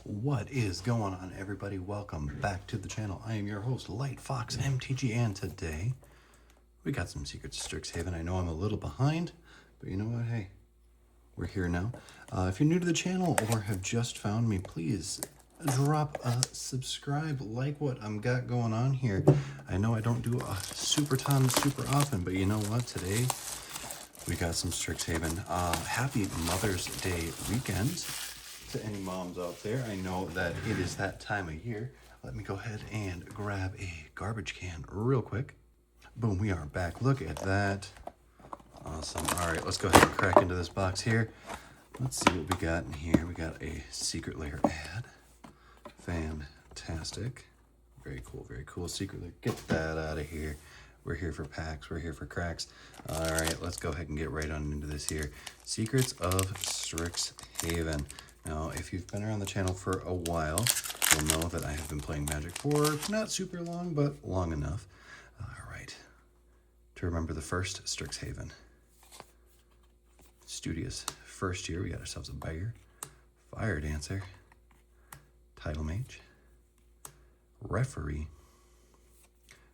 What is going on, everybody? Welcome back to the channel. I am your host, Light Fox MTG, and today we got some secrets of Strixhaven. I know I'm a little behind, but you know what? Hey, we're here now. If you're new to the channel or have just found me, please drop a subscribe, like what I'm got going on here. I know I don't do a super often, but you know what? Today we got some Strixhaven. Happy Mother's Day weekend to any moms out there. I know that it is that time of year. Let me go ahead and grab a garbage can real quick. Boom, we are back. Look at that. Awesome. All right, let's go ahead and crack into this box here. Let's see what we got in here. We got a secret layer ad. Fantastic. Very cool, very cool. Secret layer. Get that out of here. We're here for packs. We're here for cracks. All right, let's go ahead and get right on into this here. Secrets of Strixhaven. Now, if you've been around the channel for a while, you'll know that I have been playing Magic for not super long, but long enough. All right. To remember the first Strixhaven. Studious first year, we got ourselves a Beggar, Fire Dancer, Title Mage, Referee.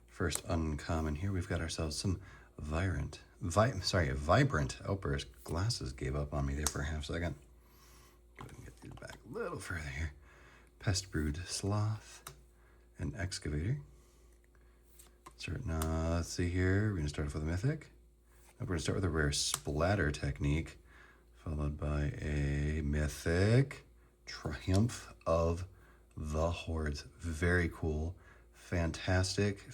First uncommon here, we've got ourselves some Vibrant Outburst. Glasses gave up on me there for a half second. Go ahead and get these back a little further here. Pest Brood Sloth and Excavator. Let's see here. We're going to start off with a Mythic. We're going to start with a rare Splatter Technique, followed by a Mythic Triumph of the Hordes. Very cool. Fantastic.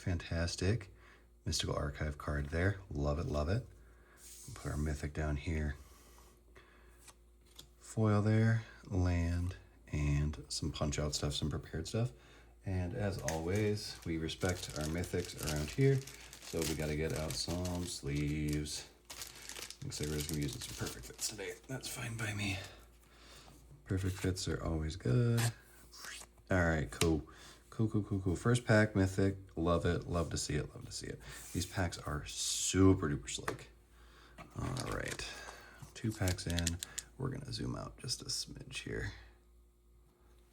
Mystical Archive card there. Love it. Put our Mythic down here. Foil there, land, and some punch-out stuff, some prepared stuff. And as always, we respect our Mythics around here, so we got to get out some sleeves. Looks like we're just going to be using some Perfect Fits today. That's fine by me. Perfect Fits are always good. All right, cool. First pack, Mythic. Love it. Love to see it. These packs are super duper slick. All right. 2 packs in. We're going to zoom out just a smidge here.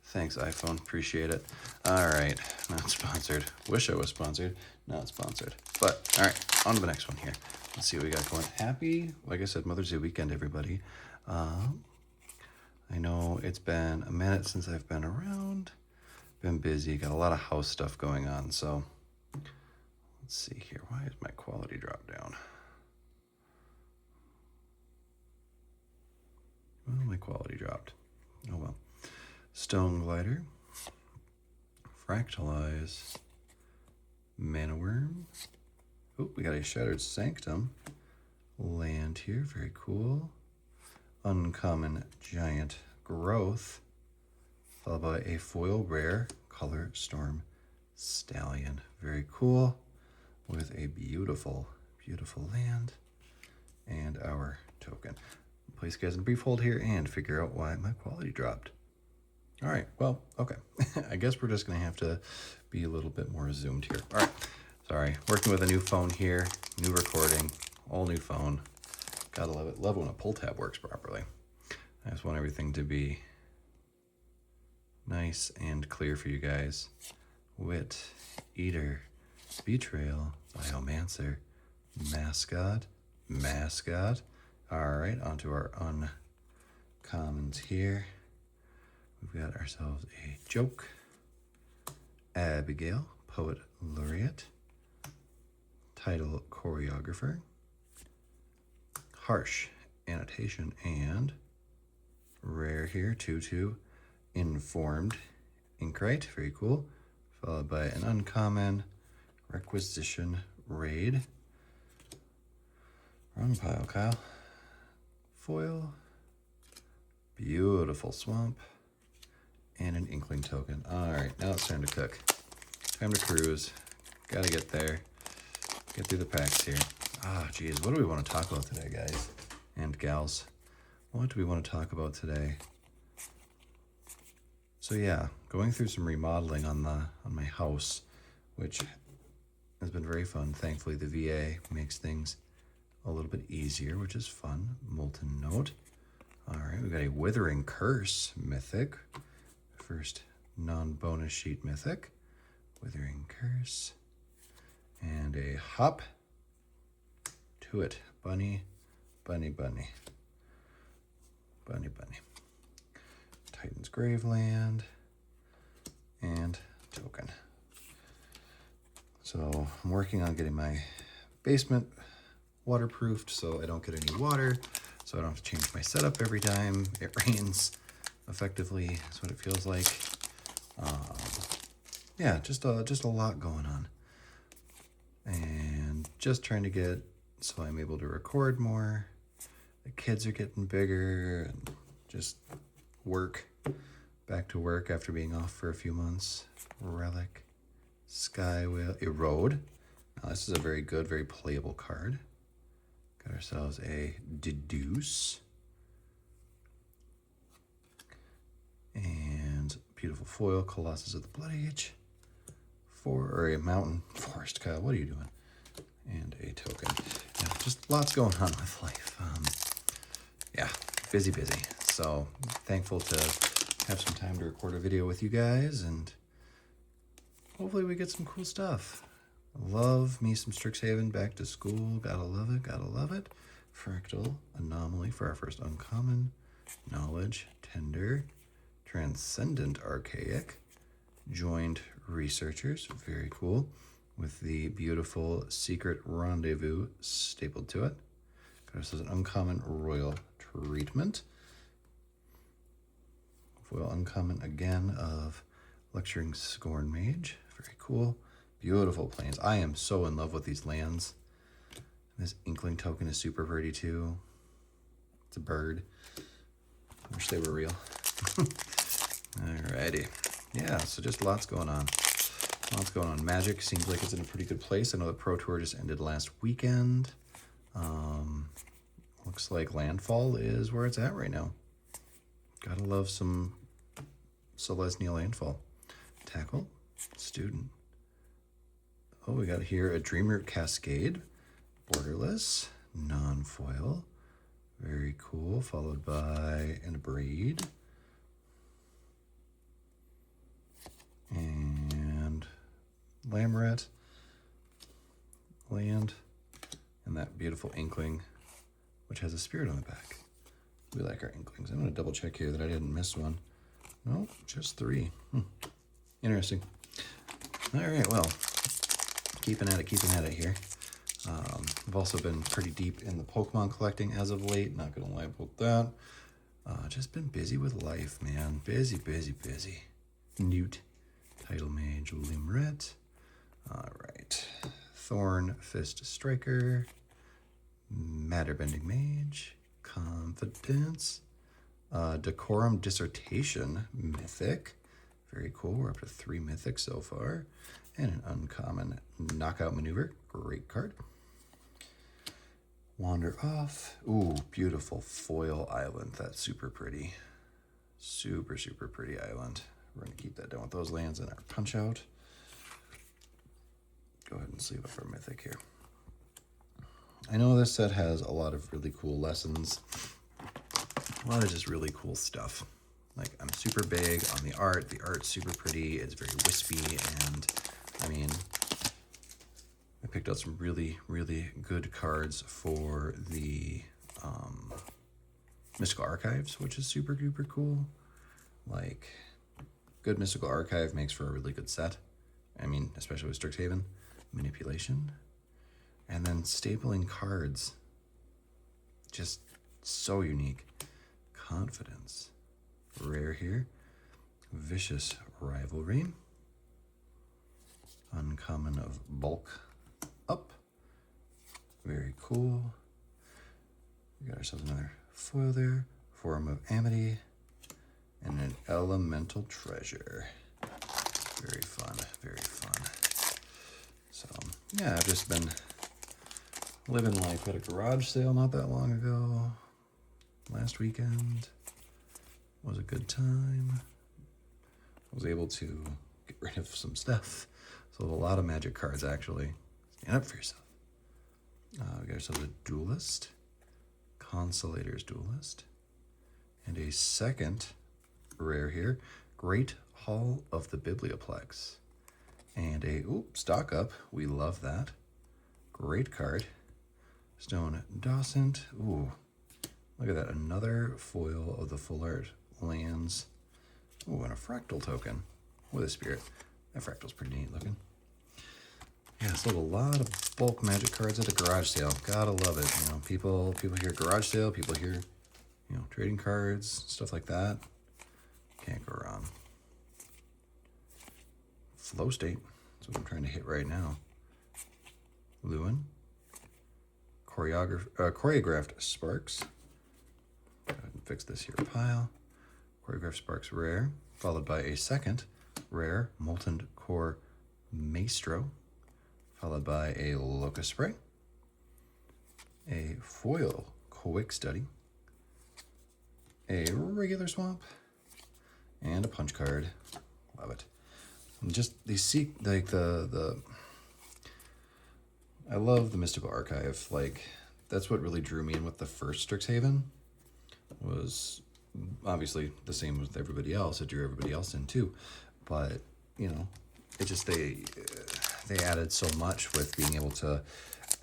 Thanks, iPhone. Appreciate it. All right. Not sponsored. Wish I was sponsored. Not sponsored. But, all right. On to the next one here. Let's see what we got going. Happy, like I said, Mother's Day weekend, everybody. I know it's been a minute since I've been around. Been busy. Got a lot of house stuff going on. So, let's see here. Why is my quality dropped down? Well, my quality dropped. Oh well. Stone Glider, Fractalize, Mana Worm. Oh, we got a Shattered Sanctum. Land here, very cool. Uncommon Giant Growth, followed by a foil rare Color Storm Stallion. Very cool. With a beautiful land and our token. Place you guys in a brief hold here and figure out why my quality dropped. All right, well, okay. I guess we're just going to have to be a little bit more zoomed here. All right, sorry. Working with a new phone here, new recording, all new phone. Gotta love it. Love when a pull tab works properly. I just want everything to be nice and clear for you guys. Wit, Eater, Betrayal, Biomancer, Mascot. All right, onto our uncommons here. We've got ourselves a Joke, Abigail, Poet Laureate, Title Choreographer, Harsh Annotation, and rare here, 2/2, Informed Inkwrite, very cool, followed by an uncommon Requisition Raid. Wrong pile, Kyle. Foil, beautiful Swamp, and an Inkling token. All right, now it's time to cook. Time to cruise. Gotta get there. Get through the packs here. Geez, what do we want to talk about today, guys and gals? What do we want to talk about today? So yeah, going through some remodeling on my house, which has been very fun. Thankfully, the VA makes things a little bit easier, which is fun. Molten Note. All right, we got a Withering Curse Mythic. first non-bonus sheet mythic. Withering Curse. And a hop to it. Bunny, bunny, bunny. Bunny, bunny. Titan's Graveland. And token. So I'm working on getting my basement waterproofed so I don't get any water, so I don't have to change my setup every time it rains. Effectively, that's what it feels like. Yeah, just a lot going on, and just trying to get so I'm able to record more. The kids are getting bigger, and just back to work after being off for a few months. Relic, Skywhale, Erode. Now this is a very good, very playable card. Got ourselves a Deduce. And beautiful foil, Colossus of the Blood Age. Or a Mountain Forest, Kyle, what are you doing? And a token. Yeah, just lots going on with life. Yeah, busy. So thankful to have some time to record a video with you guys, and hopefully we get some cool stuff. Love me some Strixhaven, back to school. Gotta love it. Fractal Anomaly for our first uncommon. Knowledge, Tender, Transcendent Archaic, Joined Researchers, very cool, with the beautiful Secret Rendezvous stapled to it. This is an uncommon Royal Treatment. Foil uncommon again of Lecturing Scorn Mage, very cool. Beautiful planes. I am so in love with these lands. This Inkling token is super pretty too. It's a bird. I wish they were real. Alrighty. Yeah, so just lots going on. Magic seems like it's in a pretty good place. I know the Pro Tour just ended last weekend. Looks like Landfall is where it's at right now. Gotta love some Selesnya Landfall. Tackle, Student. Oh, we got here a Dreamroot Cascade. Borderless, non-foil. Very cool, followed by an Breed. And Lamoret, land, and that beautiful Inkling, which has a spirit on the back. We like our Inklings. I'm going to double check here that I didn't miss one. Nope, just 3. Interesting. All right, well, keeping at it here. I've also been pretty deep in the Pokemon collecting as of late. Not going to lie about that. Just been busy with life, man. Busy. Newt. Tidal Mage, Limret. All right. Thorn Fist Striker. Matterbending Mage. Confidence. Decorum Dissertation Mythic. Very cool. We're up to 3 mythics so far. And an uncommon Knockout Maneuver. Great card. Wander Off. Ooh, beautiful foil island. That's super pretty. Super pretty island. We're going to keep that down with those lands in our punch out. Go ahead and sleeve up our mythic here. I know this set has a lot of really cool lessons. A lot of just really cool stuff. Like, I'm super big on the art. The art's super pretty. It's very wispy. And, I mean, I picked out some really good cards for the Mystical Archives, which is super duper cool. Like, good Mystical Archive makes for a really good set. I mean, especially with Strixhaven. Manipulation. And then stapling cards. Just so unique. Confidence. Rare here. Vicious Rivalry. Uncommon of Bulk Up. Very cool. We got ourselves another foil there. Forum of Amity. And an Elemental Treasure. Very fun. So, yeah, I've just been living life at a garage sale not that long ago. Last weekend was a good time. I was able to get rid of some stuff. So a lot of Magic cards, actually. Stand up for yourself. We got ourselves a Duelist. Consolator's Duelist. And a second rare here. Great Hall of the Biblioplex. And a, stock up. We love that. Great card. Stone Docent. Ooh, look at that. Another foil of the full art lands. Ooh, and a fractal token with a spirit. That fractal's pretty neat looking. Yeah, sold a lot of bulk Magic cards at a garage sale. Gotta love it. You know, people hear garage sale, people hear, you know, trading cards, stuff like that. Can't go wrong. Flow State. That's what I'm trying to hit right now. Lewin. Choreographed Sparks. Go ahead and fix this here pile. Choreographed Sparks rare, followed by a second rare Molten Core Maestro, followed by a Locust Spray, a foil Quick Study, a regular Swamp, and a punch card. Love it. And just they see like the I love the Mystical Archive. Like, that's what really drew me in with the first Strixhaven. Was obviously the same with everybody else. It drew everybody else in too, but you know, it just they added so much with being able to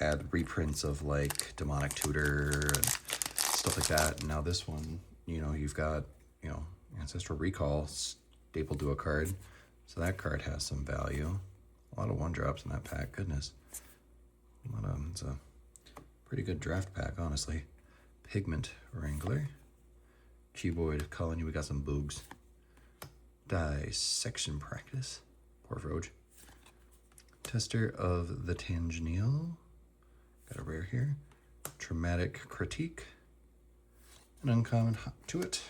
add reprints of like Demonic Tutor and stuff like that. And now this one, you know, you've got, you know, Ancestral Recall stapled to a card, so that card has some value. A lot of 1-drops in that pack. Goodness, it's a pretty good draft pack, honestly. Pigment Wrangler. Cuboid Colony, we got some boogs. Dissection Practice, poor Roge. Tester of the Tangenial, got a rare here. Traumatic Critique, an uncommon to it.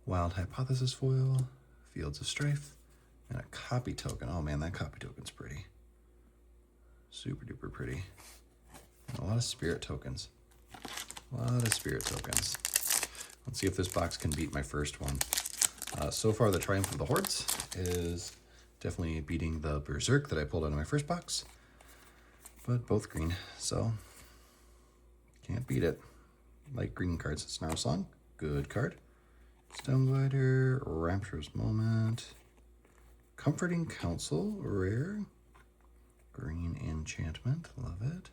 Wild Hypothesis foil, Fields of Strife, and a copy token. Oh man, that copy token's pretty. Super duper pretty. And a lot of spirit tokens. A lot of spirit tokens. Let's see if this box can beat my first one. So far, the Triumph of the Hordes is definitely beating the Berserk that I pulled out of my first box. But both green, so can't beat it. Like green cards. Snarl Song, good card. Stone Glider, Rapturous Moment. Comforting Counsel, rare. Green Enchantment, love it.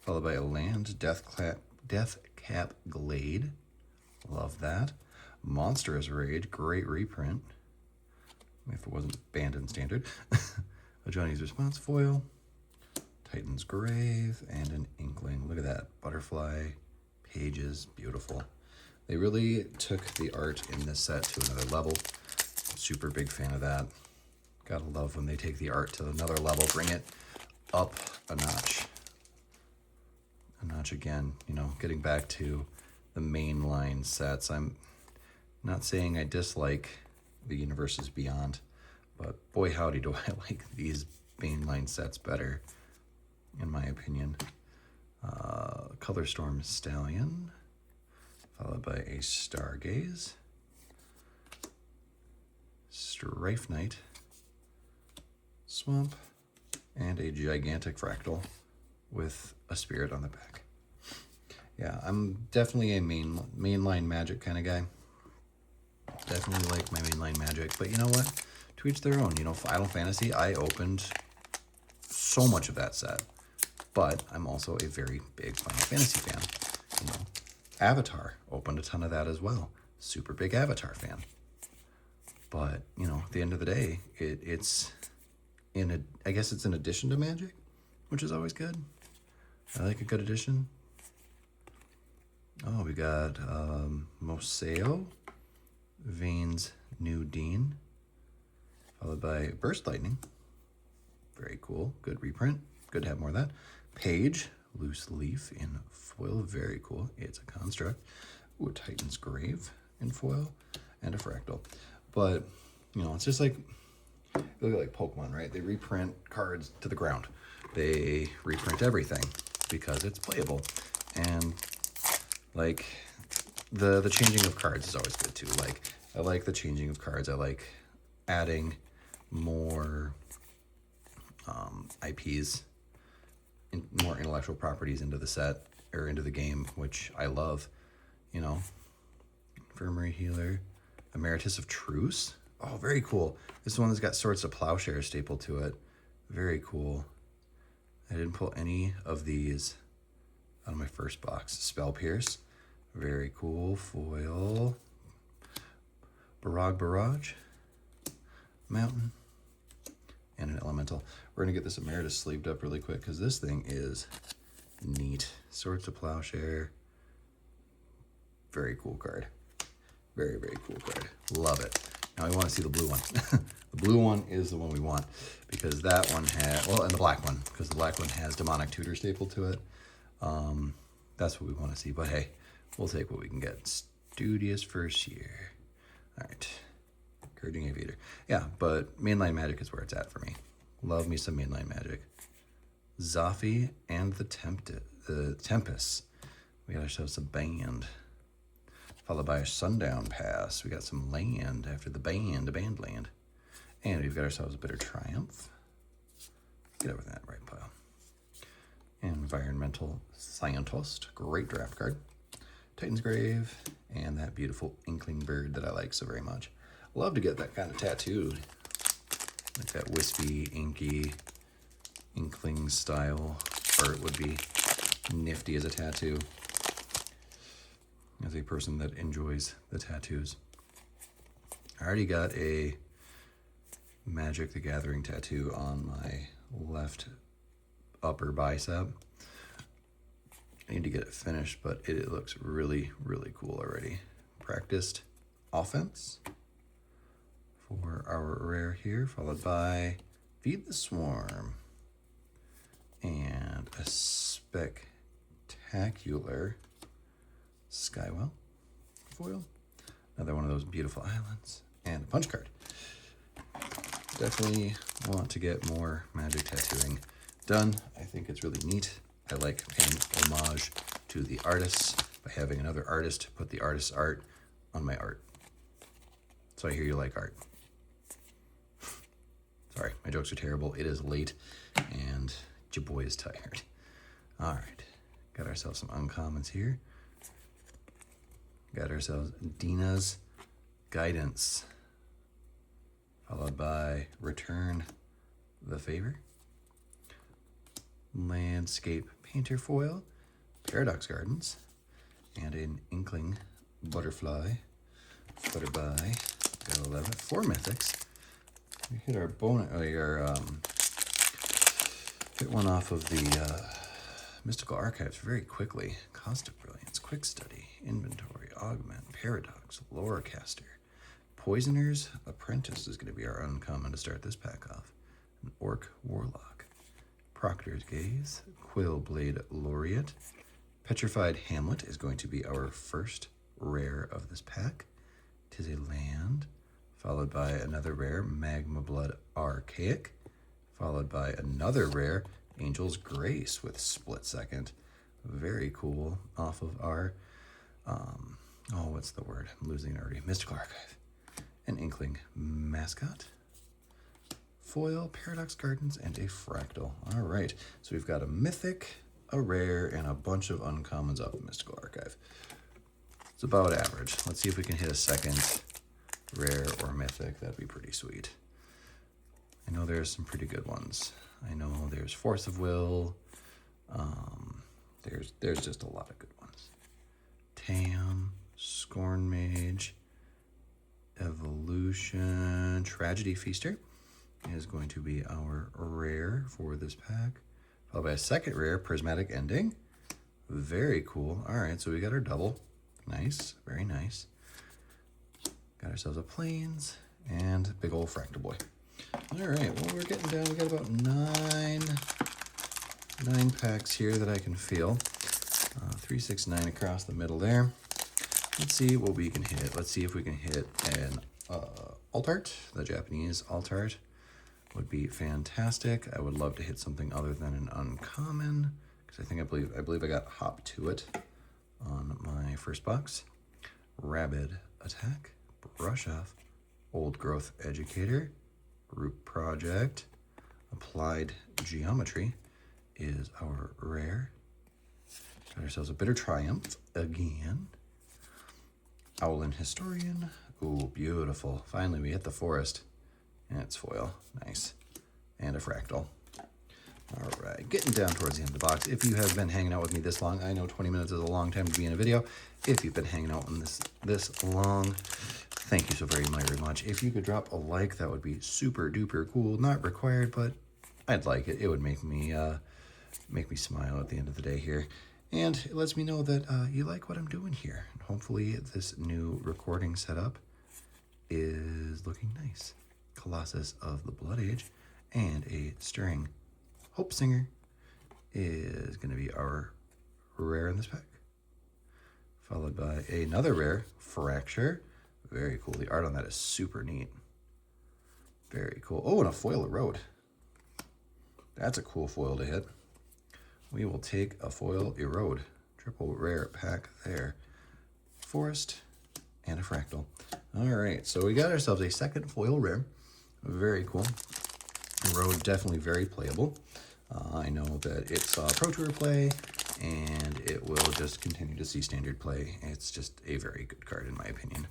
Followed by a land, Deathcap Glade. Love that. Monstrous Raid, great reprint. If it wasn't banned in standard. A Johnny's Response foil. Titan's Grave, and an Inkling. Look at that. Butterfly pages, beautiful. They really took the art in this set to another level. Super big fan of that. Gotta love when they take the art to another level, bring it up a notch. A notch again, you know, getting back to the mainline sets. I'm not saying I dislike the Universes Beyond, but boy howdy do I like these mainline sets better, in my opinion. Color Storm Stallion, followed by a Stargaze, Strife Knight, Swamp, and a gigantic fractal with a spirit on the back. Yeah, I'm definitely a mainline Magic kind of guy. Definitely like my mainline Magic, but you know what? To each their own. You know, Final Fantasy, I opened so much of that set, but I'm also a very big Final Fantasy fan. You know, Avatar, opened a ton of that as well. Super big Avatar fan. But, you know, at the end of the day, it's I guess it's an addition to Magic, which is always good. I like a good addition. Oh, we got Moseo, Vane's New Dean, followed by Burst Lightning. Very cool. Good reprint. Good to have more of that. Page, Loose Leaf in foil. Very cool. It's a construct. Ooh, a Titan's Grave in foil, and a fractal. But, you know, it's just like, look at like Pokemon, right? They reprint cards to the ground. They reprint everything because it's playable. And like the changing of cards is always good too. Like, I like the changing of cards. I like adding more IPs, more intellectual properties into the set or into the game, which I love. You know, Infirmary Healer, Emeritus of Truce. Oh, very cool. This one that's got Swords to Plowshare stapled to it. Very cool. I didn't pull any of these out of my first box. Spell Pierce. Very cool. Foil. Barrage. Mountain. And an Elemental. We're going to get this Emeritus sleeved up really quick because this thing is neat. Swords to Plowshare. Very cool card. Very, very cool card. Love it. Now we want to see the blue one. The blue one is the one we want because that one had, well, and the black one, because the black one has Demonic Tutor stapled to it. That's what we want to see. But hey, we'll take what we can get. Studious First Year. All right. Encouraging Aviator. Yeah, but mainline Magic is where it's at for me. Love me some mainline Magic. Zoffy and the Tempest. We got ourselves a band. Followed by a Sundown Pass. We got some land after the band, a band land. And we've got ourselves a Bitter Triumph. Get over that right pile. Environmental Scientist. Great draft card. Titan's Grave. And that beautiful Inkling Bird that I like so very much. Love to get that kind of tattooed. Like that wispy, inky, Inkling style art would be nifty as a tattoo. As a person that enjoys the tattoos. I already got a Magic the Gathering tattoo on my left upper bicep. I need to get it finished, but it looks really, really cool already. Practiced Offense for our rare here, followed by Feed the Swarm. And a spectacular Skywell foil. Another one of those beautiful islands. And a punch card. Definitely want to get more Magic tattooing done. I think it's really neat. I like paying homage to the artists by having another artist put the artist's art on my art. So I hear you like art. Sorry, my jokes are terrible. It is late and your boy is tired. All right, got ourselves some uncommons here. Got ourselves Dina's Guidance, followed by Return the Favor, Landscape Painter Foil, Paradox Gardens, and an Inkling Butterfly. Butterby, got 11, 4 mythics. We hit our hit one off of the Mystical Archives very quickly. Cost of Brilliance, Quick Study, Inventory, Augment, Paradox, Lorecaster, Poisoner's Apprentice is going to be our uncommon to start this pack off. An Orc Warlock, Proctor's Gaze, Quillblade Laureate, Petrified Hamlet is going to be our first rare of this pack. 'Tis a land, followed by another rare, Magma Blood Archaic, followed by another rare, Angel's Grace with Split Second. Very cool. Off of our, what's the word? I'm losing it already. Mystical Archive. An Inkling Mascot. Foil, Paradox Gardens, and a Fractal. All right. So we've got a Mythic, a Rare, and a bunch of uncommons off of Mystical Archive. It's about average. Let's see if we can hit a second Rare or Mythic. That'd be pretty sweet. I know there's some pretty good ones. I know there's Force of Will. There's just a lot of good ones. Tam, Scorn Mage, Evolution, Tragedy Feaster is going to be our rare for this pack. Followed by a second rare, Prismatic Ending. Very cool. All right, so we got our double. Nice, very nice. Got ourselves a Plains and big old Fractal Boy. All right, well, we're getting down. We got about nine packs here that I can feel. 3, 6, 9 across the middle there. Let's see what we can hit. Let's see if we can hit an alt art. The Japanese alt art would be fantastic. I would love to hit something other than an uncommon because I believe I got Hop to it on my first box. Rabid Attack, Brush Off, Old Growth Educator, Root Project, Applied Geometry is our rare. Got ourselves a Bitter Triumph again. Owlin Historian, Ooh, beautiful. Finally, we hit the forest. And it's foil. Nice. And a fractal. All right, getting down towards the end of the box. If you have been hanging out with me this long, I know 20 minutes is a long time to be in a video. If you've been hanging out on this long, thank you so very much. If you could drop a like, that would be super duper cool. Not required, but I'd like it. It would make me smile at the end of the day here. And it lets me know that you like what I'm doing here. And hopefully this new recording setup is looking nice. Colossus of the Blood Age and a Stirring Hope Singer is going to be our rare in this pack. Followed by another rare, Fracture. Very cool. The art on that is super neat. Very cool. Oh, and a foil Erode. That's a cool foil to hit. We will take a foil Erode. Triple rare pack there. Forest and a Fractal. All right, so we got ourselves a second foil rare. Very cool. Erode definitely very playable. I know that it saw Pro Tour play, and it will just continue to see standard play. It's just a very good card in my opinion.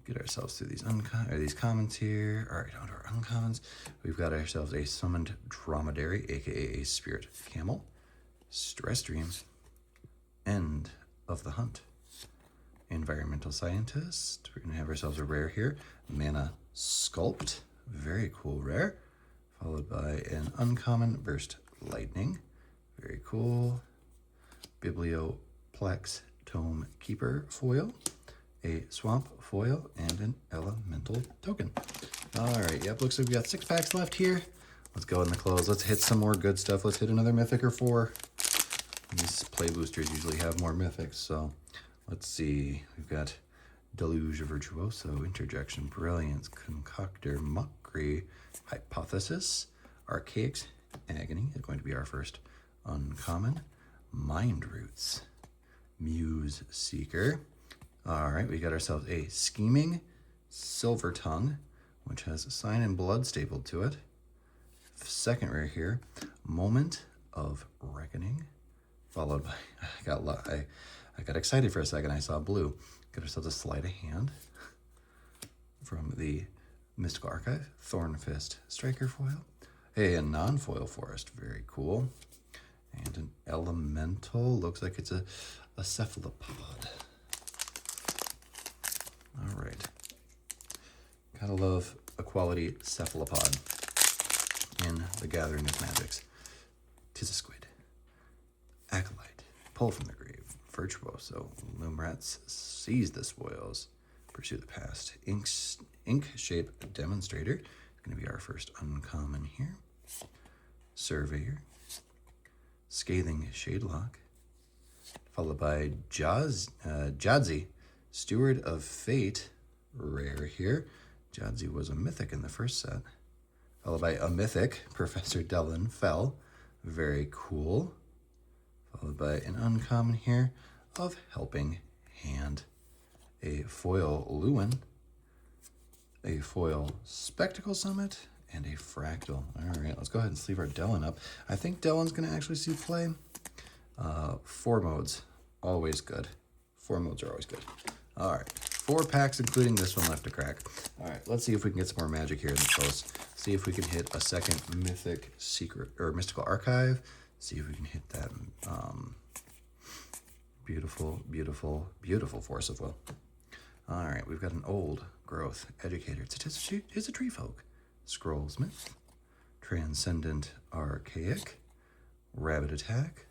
Get ourselves through these commons here. All right, on to our uncommons. We've got ourselves a Summoned Dromedary, aka a Spirit Camel. Stress Dream. End of the Hunt. Environmental Scientist. We're going to have ourselves a rare here. Mana Sculpt. Very cool rare. Followed by an uncommon Burst Lightning. Very cool. Biblioplex Tome Keeper foil. A Swamp foil and an Elemental token. All right, yep, looks like we got 6 packs left here. Let's go in the close. Let's hit some more good stuff. Let's hit another Mythic or 4. These play boosters usually have more Mythics, so let's see. We've got Deluge Virtuoso, Interjection, Brilliance, Concoctor, Mockery, Hypothesis, Archaics, Agony is going to be our first uncommon. Mind Roots, Muse Seeker. All right, we got ourselves a Scheming Silver Tongue, which has Sign and Blood stapled to it. Second rare here, Moment of Reckoning, followed by, I got excited for a second. I saw blue. Got ourselves a Sleight of Hand from the Mystical Archive, Thornfist Striker foil, a non-foil Forest, very cool, and an Elemental. Looks like it's a Cephalopod. All right, gotta love a quality Cephalopod in the Gathering of Magics. 'Tis a Squid, Acolyte, Pull from the Grave, Virtuoso, Lumrats, Seize the Spoils, Pursue the Past, Ink Shape Demonstrator is going to be our first uncommon here. Surveyor, Scathing Shadelock, followed by Jadzi, Steward of Fate, rare here. Jadzi was a mythic in the first set. Followed by a mythic, Professor Dellen Fell, very cool. Followed by an uncommon here of Helping Hand. A foil Lewin, a foil Spectacle Summit, and a Fractal. All right, let's go ahead and sleeve our Dellen up. I think Dellen's going to actually see play. 4 modes, always good. 4 modes are always good. All right, 4 packs, including this one left to crack. All right, let's see if we can get some more magic here in the close. See if we can hit a second Mythic Secret or Mystical Archive. See if we can hit that beautiful, beautiful, beautiful Force of Will. All right, we've got an Old Growth Educator. It's a Tree Folk. Scrollsmith, Transcendent Archaic, Rabbit Attack.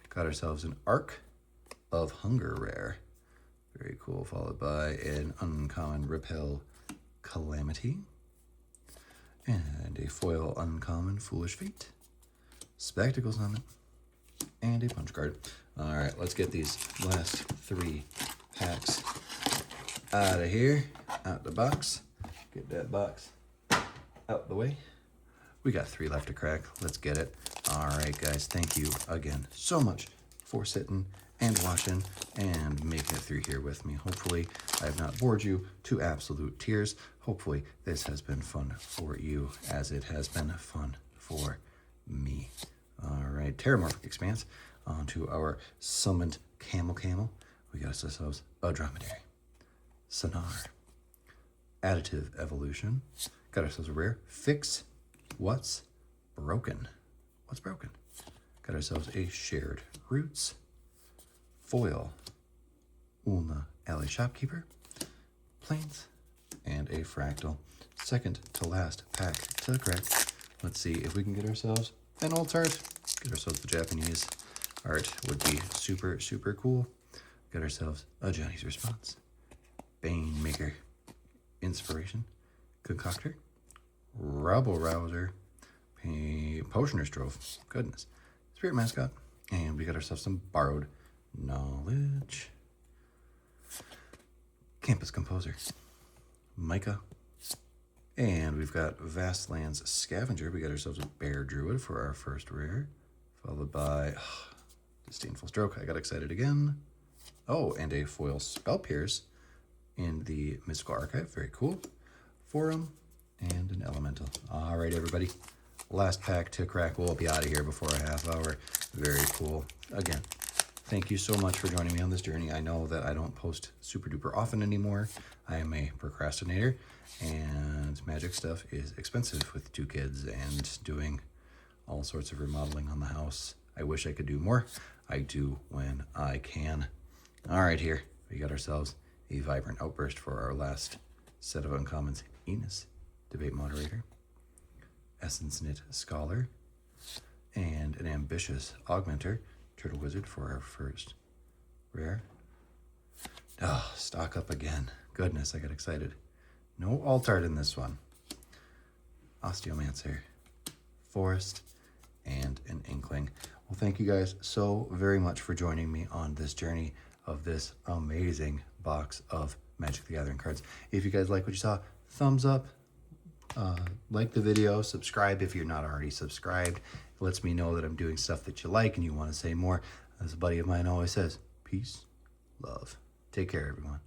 Got ourselves an Arc of Hunger rare. Very cool, followed by an uncommon Repel Calamity. And a foil uncommon Foolish Fate. Spectacle Summit. And a punch card. All right, let's get these last 3 packs out of here. Out the box. Get that box out the way. We got 3 left to crack. Let's get it. All right, guys, thank you again so much for sitting and watching and making it through here with me. Hopefully I have not bored you to absolute tears. Hopefully this has been fun for you as it has been fun for me. All right, Terramorphic Expanse onto our Summoned Camel. We got ourselves a Dromedary, Sonar, Additive Evolution. Got ourselves a rare Fix What's Broken. What's broken? Got ourselves a Shared Roots. Foil. Ulna Alley Shopkeeper. Plains. And a Fractal. Second to last pack to the crack. Let's see if we can get ourselves an alt art. Get ourselves the Japanese art would be super, super cool. Got ourselves a Johnny's Response. Bane Maker. Inspiration. Concoctor. Rabble Rouser. Potioner's Trove. Goodness. Spirit Mascot. And we got ourselves some Borrowed Knowledge. Campus Composer. Micah. And we've got Vastlands Scavenger. We got ourselves a Bear Druid for our first rare. Followed by Disdainful Stroke. I got excited again. Oh, and a foil Spell Pierce in the Mystical Archive. Very cool. Forum and an Elemental. All right, everybody. Last pack to crack. We'll be out of here before a half hour. Very cool. Again, thank you so much for joining me on this journey. I know that I don't post super duper often anymore. I am a procrastinator, and Magic stuff is expensive with 2 kids and doing all sorts of remodeling on the house. I wish I could do more. I do when I can. All right, here we got ourselves a Vibrant Outburst for our last set of uncommons. Enos, Debate Moderator, Essence Knit Scholar, and an Ambitious Augmenter, Turtle Wizard for our first rare. Oh, stock up again. Goodness, I got excited. No alt art in this one. Osteomancer, Forest, and an Inkling. Well, thank you guys so very much for joining me on this journey of this amazing box of Magic the Gathering cards. If you guys like what you saw, thumbs up, like the video, subscribe if you're not already subscribed. It lets me know that I'm doing stuff that you like and you want to say more. As a buddy of mine always says, peace, love. Take care, everyone.